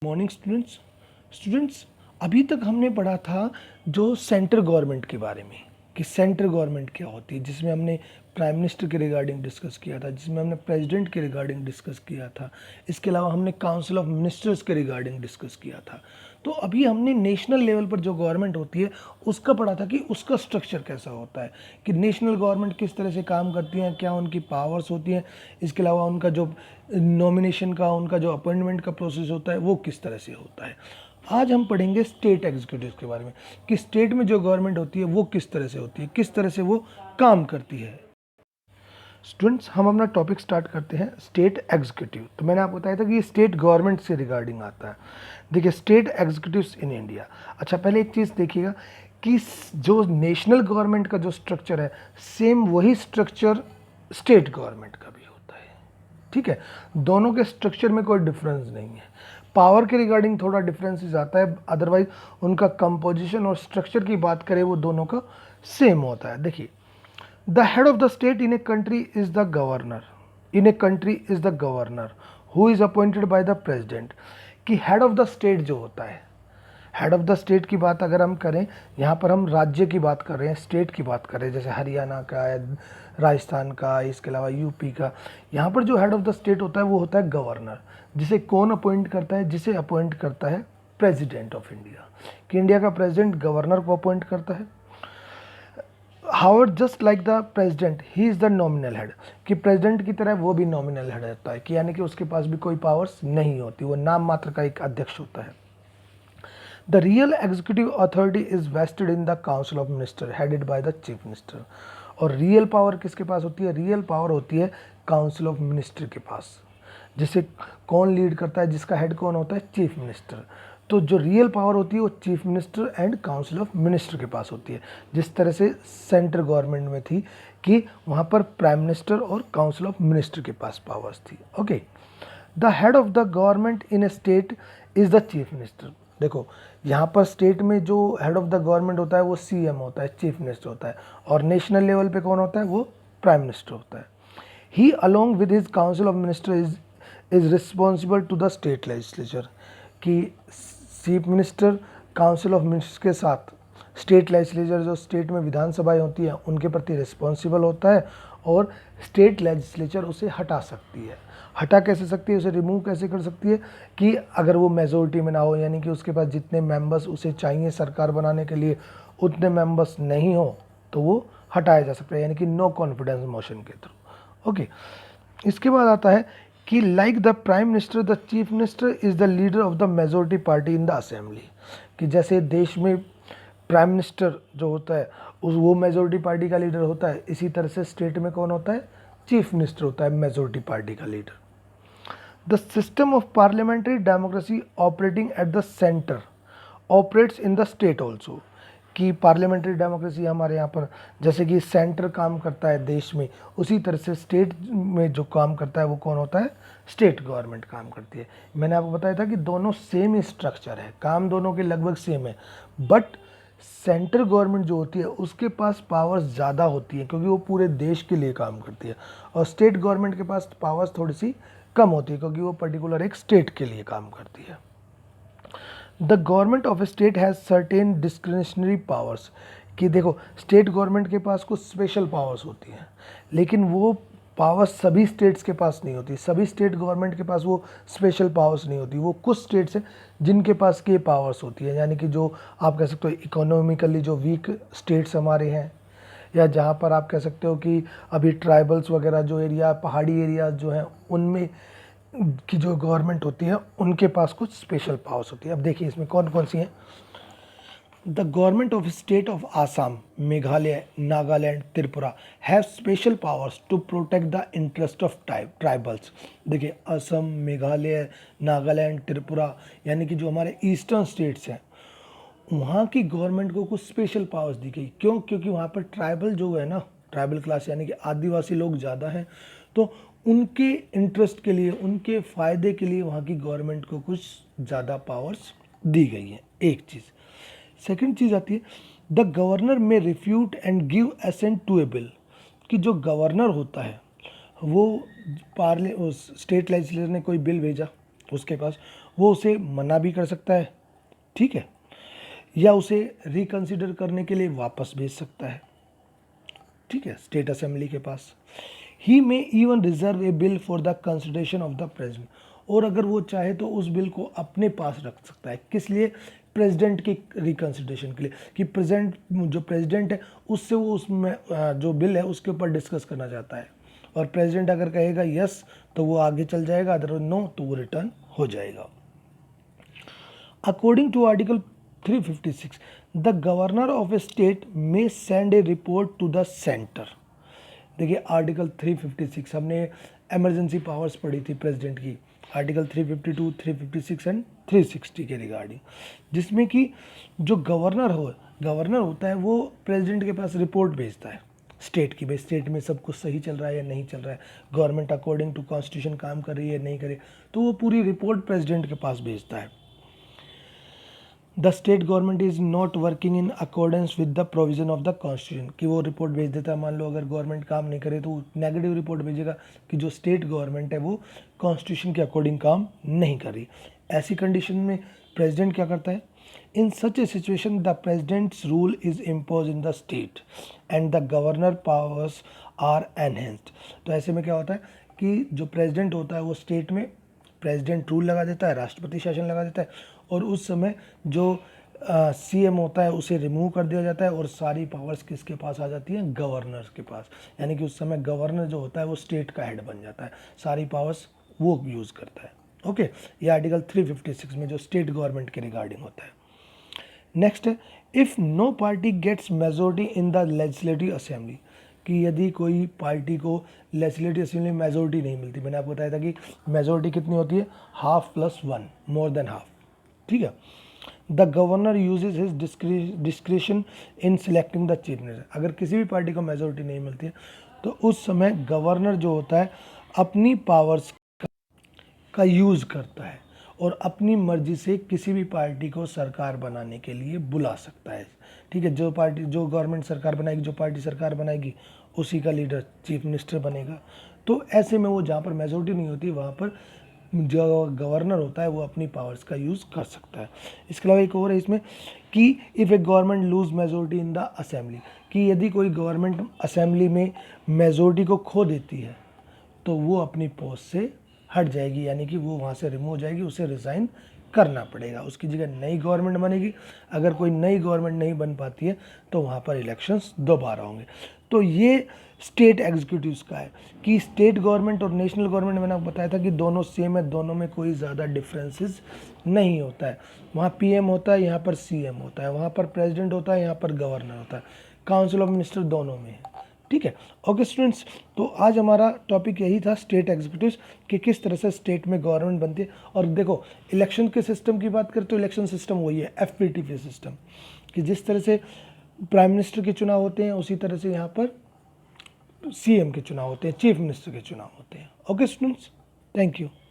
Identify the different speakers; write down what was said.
Speaker 1: Morning students अभी तक हमने पढ़ा था जो सेंट्रल गवर्नमेंट के बारे में कि सेंट्रल गवर्नमेंट क्या होती है, जिसमें हमने प्राइम मिनिस्टर के रिगार्डिंग डिस्कस किया था, जिसमें हमने प्रेसिडेंट के रिगार्डिंग डिस्कस किया था। इसके अलावा हमने काउंसिल ऑफ मिनिस्टर्स के रिगार्डिंग डिस्कस किया था। तो अभी हमने नेशनल लेवल पर जो गवर्नमेंट होती है उसका पढ़ा था कि उसका स्ट्रक्चर कैसा होता है, कि नेशनल गवर्नमेंट किस तरह से काम करती हैं, क्या उनकी पावर्स होती हैं। इसके अलावा उनका जो नॉमिनेशन का, उनका जो अपॉइंटमेंट का प्रोसेस होता है वो किस तरह से होता है। आज हम पढ़ेंगे स्टेट एग्जीक्यूटिव के बारे में कि स्टेट में जो गवर्नमेंट होती है वो किस तरह से होती है, किस तरह से वो काम करती है। स्टूडेंट्स, हम अपना टॉपिक स्टार्ट करते हैं स्टेट एग्जीक्यूटिव। तो मैंने आपको बताया था कि ये स्टेट गवर्नमेंट से रिगार्डिंग आता है। देखिए, स्टेट एग्जीक्यूटिव्स इन इंडिया। अच्छा, पहले एक चीज़ देखिएगा कि जो नेशनल गवर्नमेंट का जो स्ट्रक्चर है, सेम वही स्ट्रक्चर स्टेट गवर्नमेंट का भी होता है। ठीक है, दोनों के स्ट्रक्चर में कोई डिफरेंस नहीं है। पावर के रिगार्डिंग थोड़ा डिफरेंसेस आता है, अदरवाइज उनका कंपोजिशन और स्ट्रक्चर की बात करें वो दोनों का सेम होता है। देखिए, the head of the state in a country is the governor. In a country is the governor who is appointed by the president. कि हेड ऑफ द स्टेट जो होता है, हेड ऑफ द स्टेट की बात अगर हम करें, यहाँ पर हम राज्य की बात कर रहे हैं, स्टेट की बात कर रहे हैं, जैसे हरियाणा का है, राजस्थान का, इसके अलावा यूपी का। यहाँ पर जो हेड ऑफ द स्टेट होता है वो होता है गवर्नर। जिसे कौन अपॉइंट करता है? जिसे अपॉइंट करता है प्रेसिडेंट ऑफ इंडिया। कि इंडिया का प्रेसिडेंट गवर्नर को अपॉइंट करता है। हाउर just like the president he is the nominal head. कि प्रेसिडेंट की तरह वो भी नॉमिनल हेड रहता है, कि यानी कि उसके पास भी कोई पावर्स नहीं होती, वो नाम मात्र का एक अध्यक्ष होता है। The real executive authority is vested in the council of minister headed by the chief minister। और रियल पावर किसके पास होती है? रियल पावर होती है काउंसिल ऑफ मिनिस्टर के पास। जिसे कौन लीड करता है? जिसका हेड कौन होता है? Chief minister. तो जो रियल पावर होती है वो chief minister and council of minister के पास होती है। जिस तरह से सेंट्रल गवर्नमेंट में थी कि वहाँ पर प्राइम मिनिस्टर और काउंसिल ऑफ मिनिस्टर के पास पावर्स थी। Okay, the head of the government in A state is the chief minister. देखो, यहाँ पर स्टेट में जो हेड ऑफ द गवर्नमेंट होता है वो सीएम होता है, चीफ मिनिस्टर होता है। और नेशनल लेवल पे कौन होता है? वो प्राइम मिनिस्टर होता है। He along with his council of minister is responsible to the state legislature. कि chief minister council of minister के साथ स्टेट लेजिस्लेचर, जो स्टेट में विधानसभाएं होती हैं, उनके प्रति रिस्पॉन्सिबल होता है। और स्टेट लेजिस्लेचर उसे हटा सकती है। हटा कैसे सकती है? उसे रिमूव कैसे कर सकती है? कि अगर वो मेजोरिटी में ना हो, यानी कि उसके पास जितने मेंबर्स उसे चाहिए सरकार बनाने के लिए उतने मेंबर्स नहीं हो, तो वो हटाया जा सकता है, यानी कि नो कॉन्फिडेंस मोशन के थ्रू। ओके, इसके बाद आता है कि like the prime minister the chief minister is the leader of the majority party in the assembly. कि जैसे देश में प्राइम मिनिस्टर जो होता है वो मेजोरिटी पार्टी का लीडर होता है, इसी तरह से स्टेट में कौन होता है? चीफ मिनिस्टर होता है, मेजोरिटी पार्टी का leader. The system of parliamentary democracy operating at the centre operates in the state also. कि पार्लियामेंट्री डेमोक्रेसी हमारे यहाँ पर जैसे कि सेंटर काम करता है देश में, उसी तरह से स्टेट में जो काम करता है वो कौन होता है? स्टेट गवर्नमेंट काम करती है। मैंने आपको बताया था कि दोनों सेम स्ट्रक्चर है, काम दोनों के लगभग सेम है, बट सेंट्रल गवर्नमेंट जो होती है उसके पास पावर्स ज़्यादा होती है क्योंकि वो पूरे देश के लिए काम करती है। और स्टेट गवर्नमेंट के पास पावर्स थोड़ी सी कम होती है क्योंकि वो पर्टिकुलर एक स्टेट के लिए काम करती है। The government of state has certain discretionary powers. कि देखो, स्टेट गवर्नमेंट के पास कुछ स्पेशल पावर्स होती हैं, लेकिन वो पावर्स सभी स्टेट्स के पास नहीं होती। सभी स्टेट गवर्नमेंट के पास वो स्पेशल पावर्स नहीं होती। वो कुछ स्टेट्स हैं जिनके पास ये पावर्स होती है, यानी कि जो आप कह सकते हो इकोनॉमिकली जो वीक स्टेट्स हमारे हैं, या जहाँ पर आप कह सकते हो कि अभी ट्राइबल्स वगैरह जो एरिया, पहाड़ी एरिया जो हैं, उनमें की जो गवर्नमेंट होती है उनके पास कुछ स्पेशल पावर्स होती है। अब देखिए इसमें कौन कौन सी हैं। The government of state of Assam, Meghalaya, Nagaland, Tripura have special powers to protect the interest of tribals. देखिए, असम, मेघालय, नागालैंड, त्रिपुरा, यानी कि जो हमारे ईस्टर्न स्टेट्स हैं, वहाँ की गवर्नमेंट को कुछ स्पेशल पावर्स दी गई। क्यों? क्योंकि वहाँ पर ट्राइबल जो है ना, ट्राइबल क्लास यानी कि आदिवासी लोग ज़्यादा हैं, तो उनके इंटरेस्ट के लिए, उनके फ़ायदे के लिए वहाँ की गवर्नमेंट को कुछ ज़्यादा पावर्स दी गई हैं। एक चीज़। सेकंड चीज़ आती है, the governor may refute and give assent to a bill. कि जो गवर्नर होता है वो स्टेट लेजिस्लेचर ने कोई बिल भेजा उसके पास, वो उसे मना भी कर सकता है, ठीक है, या उसे रिकंसिडर करने के लिए वापस भेज सकता है, ठीक है, स्टेट असेंबली के पास। He may even reserve a bill for the consideration of the president, और अगर वो चाहे तो उस बिल को अपने पास रख सकता है, किस लिए, प्रेसिडेंट के रिकंसिडरेशन के लिए, कि प्रेजेंट जो प्रेसिडेंट है उससे वो उसमें जो बिल है उसके ऊपर डिस्कस करना चाहता है, और प्रेसिडेंट अगर कहेगा यस तो वो आगे चल जाएगा, अदर नो तो वो रिटर्न हो जाएगा। According to article 356, the governor of a state may send a report to the centre. देखिए आर्टिकल 356 हमने इमरजेंसी पावर्स पढ़ी थी प्रेसिडेंट की, आर्टिकल 352, 356 एंड 360 के रिगार्डिंग, जिसमें कि जो गवर्नर होता है वो प्रेसिडेंट के पास रिपोर्ट भेजता है स्टेट की, भाई स्टेट में सब कुछ सही चल रहा है या नहीं चल रहा है, गवर्नमेंट अकॉर्डिंग टू कॉन्स्टिट्यूशन काम कर रही है नहीं करे, तो वो पूरी रिपोर्ट प्रेसिडेंट के पास भेजता है। The state government is not working in accordance with the provision of the constitution, कि वो रिपोर्ट भेज देता है, मान लो अगर गवर्नमेंट काम नहीं करे तो नेगेटिव रिपोर्ट भेजेगा कि जो स्टेट गवर्नमेंट है वो कॉन्स्टिट्यूशन के अकॉर्डिंग काम नहीं कर रही। ऐसी कंडीशन में प्रेसिडेंट क्या करता है, in such a situation the president's rule is impose in the state and the governor powers are enhanced. तो ऐसे में क्या होता है कि जो प्रेसिडेंट होता है वो स्टेट में प्रेसिडेंट रूल लगा देता है, राष्ट्रपति शासन लगा देता है, और उस समय जो सीएम होता है उसे रिमूव कर दिया जाता है और सारी पावर्स किसके पास आ जाती हैं, गवर्नर के पास, यानी कि उस समय गवर्नर जो होता है वो स्टेट का हेड बन जाता है, सारी पावर्स वो यूज़ करता है। ओके, ये आर्टिकल 356 में जो स्टेट गवर्नमेंट के रिगार्डिंग होता है। नेक्स्ट है, if no party gets majority in the legislative assembly, कि यदि कोई पार्टी को लेजिस्लेटिव असेंबली में मेजोरिटी नहीं मिलती, मैंने आपको बताया था कि मेजोरिटी कितनी होती है, half plus one, more than half, ठीक है। The governor uses his discretion in selecting the chief minister, अगर किसी भी पार्टी को मेजोरिटी नहीं मिलती है तो उस समय गवर्नर जो होता है अपनी पावर्स का यूज़ करता है और अपनी मर्जी से किसी भी पार्टी को सरकार बनाने के लिए बुला सकता है, ठीक है। जो गवर्नमेंट सरकार बनाएगी, जो पार्टी सरकार बनाएगी उसी का लीडर चीफ मिनिस्टर बनेगा। तो ऐसे में वो जहाँ पर मेजोरिटी नहीं होती वहाँ पर जो गवर्नर होता है वो अपनी पावर्स का यूज़ कर सकता है। इसके अलावा एक और है इसमें कि if a government lose majority in the assembly, कि यदि कोई गवर्नमेंट असेंबली में मेजोरिटी को खो देती है तो वो अपनी पोस्ट से हट जाएगी, यानी कि वो वहाँ से रिमूव हो जाएगी, उसे रिज़ाइन करना पड़ेगा, उसकी जगह नई गवर्नमेंट बनेगी। अगर कोई नई गवर्नमेंट नहीं बन पाती है तो वहाँ पर इलेक्शंस दोबारा होंगे। तो ये स्टेट एग्जीक्यूटिव्स का है कि स्टेट गवर्नमेंट और नेशनल गवर्नमेंट, मैंने आपको बताया था कि दोनों सेम है, दोनों में कोई ज़्यादा डिफरेंसेस नहीं होता है। वहाँ पीएम होता है, यहाँ पर सीएम होता है, वहाँ पर प्रेसिडेंट होता है, यहाँ पर गवर्नर होता है, काउंसिल ऑफ मिनिस्टर दोनों में है, ठीक है। ओके स्टूडेंट्स, तो आज हमारा टॉपिक यही था स्टेट एग्जीक्यूटिव्स कि किस तरह से स्टेट में गवर्नमेंट बनती है। और देखो इलेक्शन के सिस्टम की बात करें तो इलेक्शन सिस्टम वही है एफपीटीपी सिस्टम, कि जिस तरह से प्राइम मिनिस्टर के चुनाव होते हैं उसी तरह से यहाँ पर सीएम के चुनाव होते हैं, चीफ मिनिस्टर के चुनाव होते हैं। Okay students, thank you.